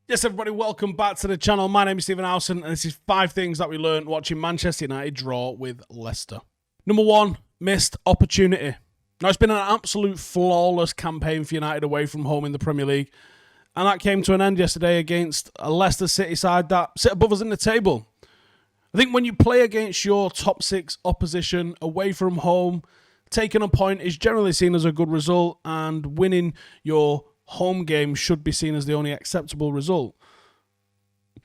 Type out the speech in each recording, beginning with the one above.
Yes, everybody, welcome back to the channel. My name is Stephen Howson, and this is 5 things that we learned watching Manchester United draw with Leicester. Number 1, missed opportunity. Now, it's been an absolute flawless campaign for United away from home in the Premier League, and that came to an end yesterday against a Leicester City side that sit above us in the table. I think when you play against your top 6 opposition away from home, taking a point is generally seen as a good result, and winning your home game should be seen as the only acceptable result.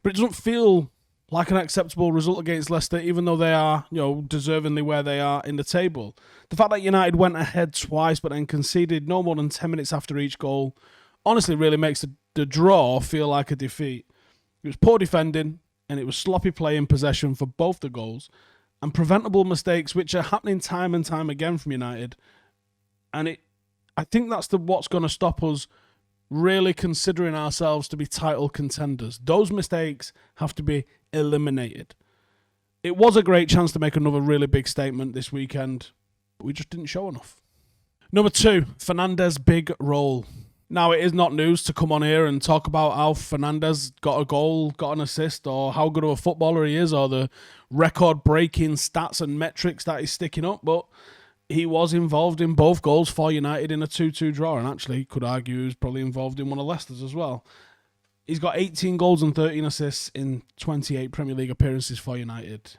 But it doesn't feel like an acceptable result against Leicester, even though they are, deservingly where they are in the table. The fact that United went ahead twice but then conceded no more than 10 minutes after each goal honestly really makes the draw feel like a defeat. It was poor defending, and it was sloppy play in possession for both the goals, and preventable mistakes which are happening time and time again from United. And I think that's what's going to stop us really considering ourselves to be title contenders. Those mistakes have to be eliminated. It was a great chance to make another really big statement this weekend, but we just didn't show enough. Number 2, Fernandes' big role. Now, it is not news to come on here and talk about how Fernandes got a goal, got an assist, or how good of a footballer he is, or the record-breaking stats and metrics that he's sticking up, but he was involved in both goals for United in a 2-2 draw, and actually could argue he was probably involved in one of Leicester's as well. He's got 18 goals and 13 assists in 28 Premier League appearances for United.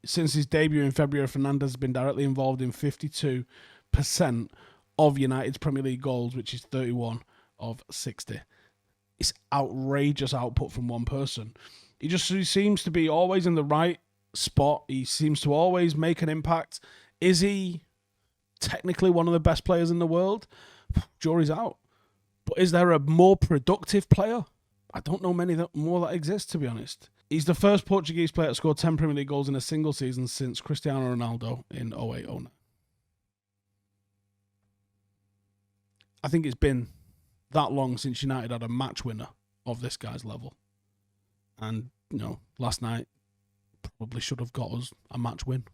Since his debut in February, Fernandes has been directly involved in 52% of United's Premier League goals, which is 31 of 60. It's outrageous output from one person. He seems to be always in the right spot. He seems to always make an impact. Is he technically one of the best players in the world? Jury's out. But is there a more productive player? I don't know many more that exist, to be honest. He's the first Portuguese player to score 10 Premier League goals in a single season since Cristiano Ronaldo in 08-09. I think it's been that long since United had a match winner of this guy's level. And, last night probably should have got us a match win.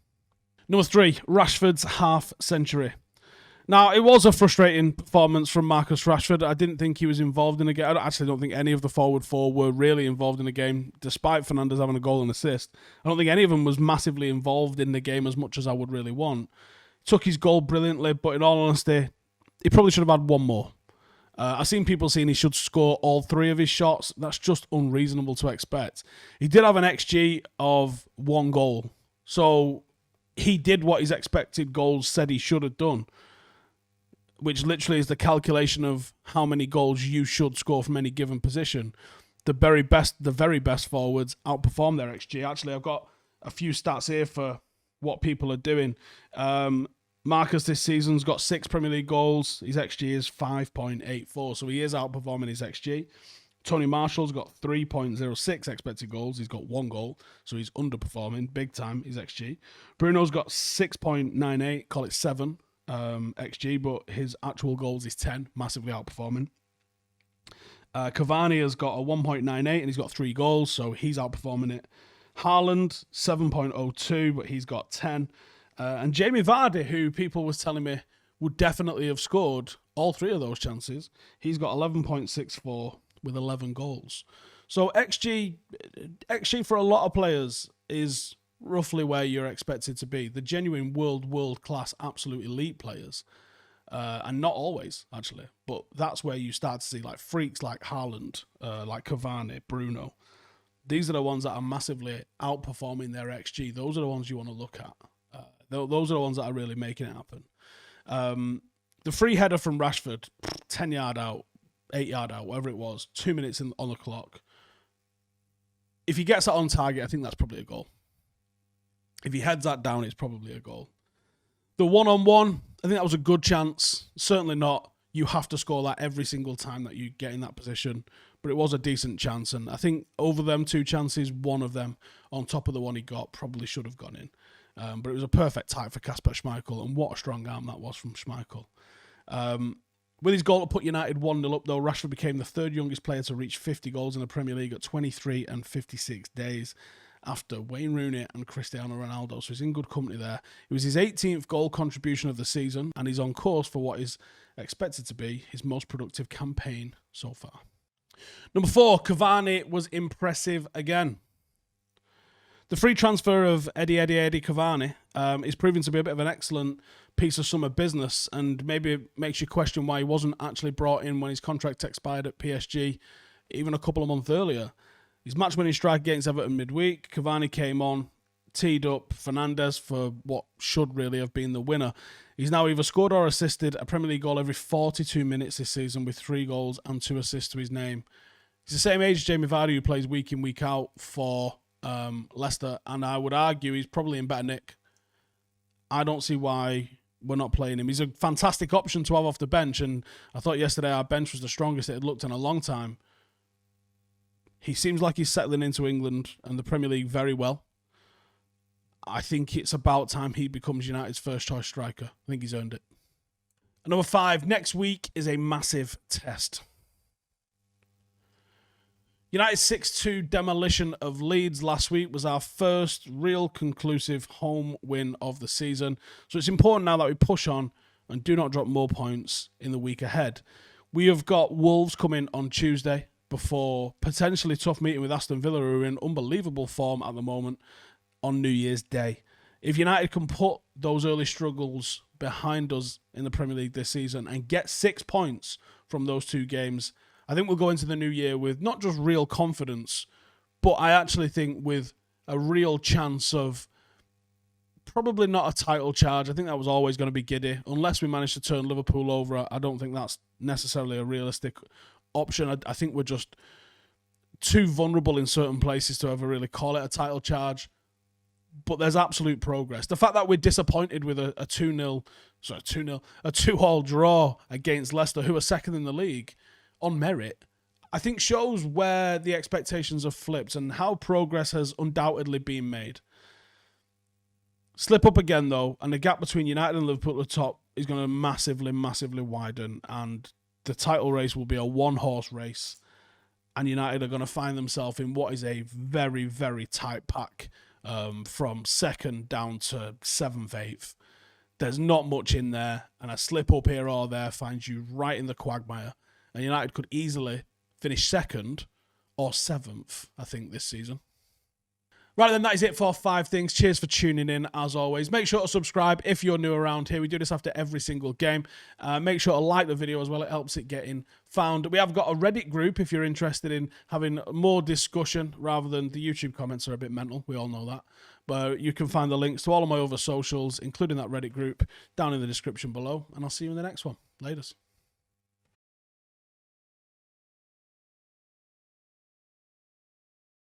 Number 3, Rashford's half-century. Now, it was a frustrating performance from Marcus Rashford. I didn't think he was involved in the game. I actually don't think any of the forward 4 were really involved in the game, despite Fernandes having a goal and assist. I don't think any of them was massively involved in the game as much as I would really want. Took his goal brilliantly, but in all honesty, he probably should have had one more. I've seen people saying he should score all 3 of his shots. That's just unreasonable to expect. He did have an XG of 1 goal. So he did what his expected goals said he should have done, which literally is the calculation of how many goals you should score from any given position. The very best forwards outperform their XG. Actually, I've got a few stats here for what people are doing. Marcus this season's got 6 Premier League goals. His XG is 5.84, so he is outperforming his XG. Tony Marshall's got 3.06 expected goals. He's got 1 goal, so he's underperforming big time his XG. Bruno's got 6.98, call it 7 XG, but his actual goals is 10, massively outperforming. Cavani has got a 1.98 and he's got 3 goals, so he's outperforming it. Haaland, 7.02, but he's got 10. And Jamie Vardy, who people was telling me would definitely have scored all 3 of those chances, he's got 11.64 with 11 goals. So XG for a lot of players is roughly where you're expected to be. The genuine world-class, absolute elite players, and not always, actually, but that's where you start to see like freaks like Haaland, like Cavani, Bruno. These are the ones that are massively outperforming their XG. Those are the ones you want to look at. Those are the ones that are really making it happen. The free header from Rashford, 10 yard out, 8 yard out, whatever it was, 2 minutes on the clock. If he gets that on target, I think that's probably a goal. If he heads that down, it's probably a goal. The 1-on-1, I think that was a good chance. Certainly not, you have to score that every single time that you get in that position. But it was a decent chance. And I think over them 2 chances, one of them on top of the one he got probably should have gone in. But it was a perfect tie for Kasper Schmeichel, and what a strong arm that was from Schmeichel. With his goal to put United 1-0 up, though, Rashford became the 3rd youngest player to reach 50 goals in the Premier League at 23 and 56 days after Wayne Rooney and Cristiano Ronaldo, so he's in good company there. It was his 18th goal contribution of the season, and he's on course for what is expected to be his most productive campaign so far. Number 4, Cavani was impressive again. The free transfer of Eddie Cavani is proving to be a bit of an excellent piece of summer business, and maybe it makes you question why he wasn't actually brought in when his contract expired at PSG even a couple of months earlier. His match-winning strike against Everton midweek, Cavani came on, teed up Fernandes for what should really have been the winner. He's now either scored or assisted a Premier League goal every 42 minutes this season with 3 goals and 2 assists to his name. He's the same age as Jamie Vardy, who plays week in, week out for Leicester, and I would argue he's probably in better nick. I don't see why we're not playing him. He's a fantastic option to have off the bench, and I thought yesterday our bench was the strongest it had looked in a long time. He seems like he's settling into England and the Premier League very well. I think it's about time he becomes United's first choice striker. I think he's earned it. And number 5, next week is a massive test. United's 6-2 demolition of Leeds last week was our first real conclusive home win of the season. So it's important now that we push on and do not drop more points in the week ahead. We have got Wolves coming on Tuesday before potentially tough meeting with Aston Villa, who are in unbelievable form at the moment, on New Year's Day. If United can put those early struggles behind us in the Premier League this season and get 6 points from those 2 games, I think we'll go into the new year with not just real confidence, but I actually think with a real chance of probably not a title charge. I think that was always going to be giddy. Unless we manage to turn Liverpool over, I don't think that's necessarily a realistic option. I think we're just too vulnerable in certain places to ever really call it a title charge. But there's absolute progress. The fact that we're disappointed with a 2-2 draw against Leicester, who are second in the league, on merit, I think shows where the expectations have flipped and how progress has undoubtedly been made. Slip up again, though, and the gap between United and Liverpool at the top is going to massively, massively widen, and the title race will be a one-horse race, and United are going to find themselves in what is a very, very tight pack from second down to 7th, 8th. There's not much in there, and a slip up here or there finds you right in the quagmire. And United could easily finish 2nd or 7th, I think, this season. Right then, that is it for 5 things. Cheers for tuning in, as always. Make sure to subscribe if you're new around here. We do this after every single game. Make sure to like the video as well. It helps it getting found. We have got a Reddit group if you're interested in having more discussion rather than the YouTube comments are a bit mental. We all know that. But you can find the links to all of my other socials, including that Reddit group, down in the description below. And I'll see you in the next one. Laters.